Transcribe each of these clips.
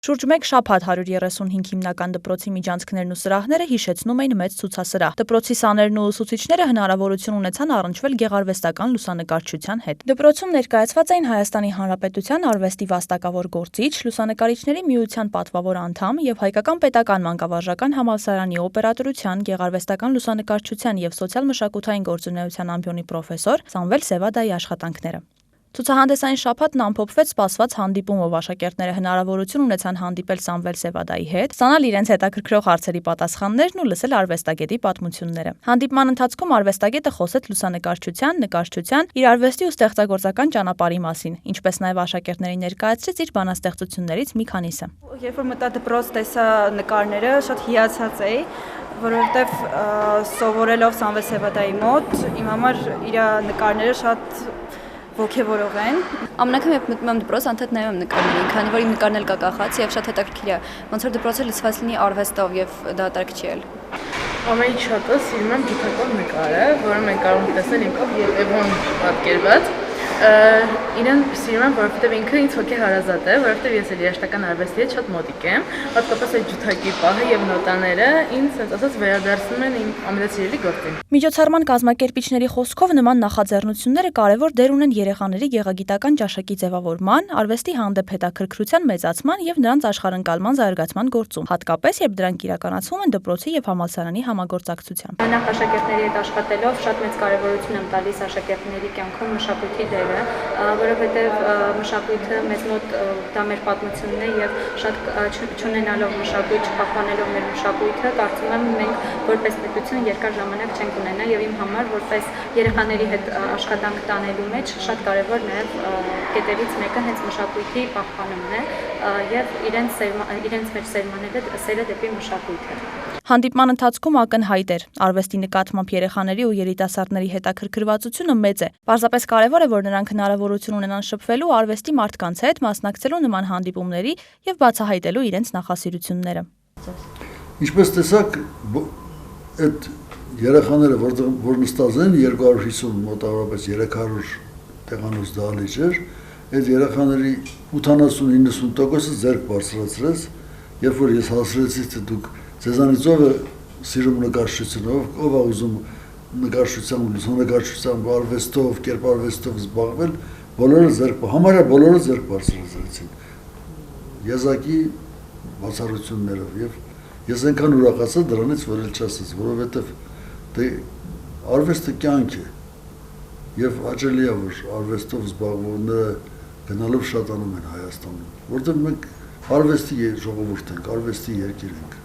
Շուրջ մեկ շաբաթ 135 հիմնական դպրոցի միջանցքներն ու սրահները հիշեցնում էին մեծ ցուցասրահ։ Դպրոցի սաներն ու ուսուցիչները հնարավորություն ունեցան առնչվել գեղարվեստական լուսանկարչության հետ։ Դպրոցում ներկայացված էին Հայաստանի Հանրապետության արվեստի վաստակավոր գործիչ, լուսանկարիչների միության պատվավոր անդամ եւ Հայկական պետական մանկավարժական համալսարանի օպերատորության, գեղարվեստական լուսանկարչության եւ սոցիալ-մշակութային գործունեության ամբիոնի պրոֆեսոր Սամվել Սևադայի աշխատանքները։ Ցուցահանդեսային շաբաթն ամփոփվեց սպասված հանդիպումով, աշակերտները հնարավորություն ունեցան հանդիպել Սամվել Սևադայի հետ, ստանալ իրենց հետաքրքրող հարցերի պատասխաններն ու լսել արվեստագետի պատմությունները։ Հանդիպման ընթացքում արվեստագետը խոսեց լուսանկարչության, նկարչության, իր արվեստի ու ստեղծագործական ճանապարհի մասին, ինչպես նաև աշակերտներին ներկայացրեց իր բանաստեղծություններից մի քանիսը։ Երբ որ մտա դպրոց, տեսա նկարները, շատ հիացած էի, որովհետև սովորելով Սամվել Սևադայի մոտ, իմ համար իր նկարները շատ ոգևորող են։ Ամեն անգամ երբ մտնում եմ դպրոց, անդադ նայում եմ նկարներին, քանի որ իմ նկարն էլ կա կախած եւ շատ հետաքրքիր է։ Ոնց որ դպրոցը լցված լինի արվեստով եւ դա տարիք չի էլ։ Ամենից շատը սիրում եմ գիտական նկարը, որը մենք կարող ենք տեսնել ինքով եւ Էվոն պատկերված։ Իրեն սիրում եմ, որովհետև ինքը ինձ հոգեհարազատ է, որովհետև ես էլ երաժշտական արվեստի հետ շատ մոտիկ եմ, հատկապես այդ ջութակի պահը եւ նոտաները ինձ ասած ասած վերադարձնում են իմ ամենասիրելի գործին։ Միջոցառման կազմակերպիչների խոսքով նման նախաձեռնությունները կարևոր դեր ունեն երեխաների գեղագիտական ճաշակի ձևավորման, արվեստի հանդեպ հետաքրքրության մեծացման եւ նրանց աշխարհընկալման զարգացման գործում, հատկապես երբ դրանք իրականացվում են դպրոցի եւ համալսարանի համագործակցությամբ։ Նախ աշակերտների հետ աշխատելով շատ մեծ կարևորություն եմ տալիս աշակերտների կյանքում մշակույթի դերը, որովհետև մշակույթը մեզ մոտ դա մեր պատմությունն է եւ շատ չունենալով մշակույթ, չպահպանելով մեր մշակույթը, կարծում եմ մենք որպես պետություն երկար ժամանակ չենք ունենա եւ իմ համար որպես երեխաների հետ աշխատանք տանելու մեջ շատ կարեւոր նաեւ կետերից մեկը հենց մշակույթի պահպանումն է եւ իրենց մեջ սերմանել սերը դեպի մշակույթը։ Հանդիպման ընթացքում ակնհայտ էր, արվեստի նկատմամբ երեխաների ու երիտասարդների հետաքրքրվածությունը մեծ է։ Պարզապես կարևոր է, որ նրանք հնարավորություն ունենան շփվելու արվեստի մարդկանց հետ, մասնակցելու նման հանդիպումների եւ բացահայտելու իրենց նախասիրությունները։ Ինչպես տեսակ, այդ երեխաները, որ նստած են 250 մոտավորապես 300 տեղանոց դահլիճ էր, այդ երեխաների 80-90%-ը ձեռք բարձրացրեց, երբ որ ես հասրեցի, թե դուք ձեզանից ով է սիրում նկարչությունով, ով է ուզում նկարչությամբ, լուսանկարչությամբ, արվեստով, կերպարվեստով զբաղվել, համարյա բոլորը ձեռք բարձրացրեցին եզակի բացառություններով եւ ես այնքան ուրախացա դրանից, որ էլ չասած, որովհետեւ դե արվեստը կյանք է եւ հաճելի է, որ արվեստով զբաղվողները գնալով շատանում են Հայաստանում, որտեղ մենք արվեստի ժողովուրդ ենք, արվեստի երկիր ենք։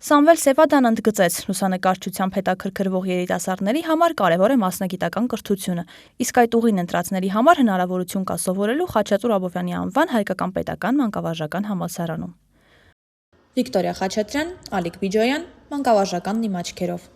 Սամվել Սևադան ընդգծեց, լուսանկարչությամբ հետաքրքրվող երիտասարդների համար կարևոր է մասնագիտական կրթությունը, իսկ այդ ուղին ընտրածների համար հնարավորություն կա սովորելու Խաչատուր Աբովյանի անվան Հայկական պետական մանկավարժական համալսարանում։ Վիկտորիա Խաչատրյան, Ալիկ Բիջոյան, մանկավարժական դիմաչքերով։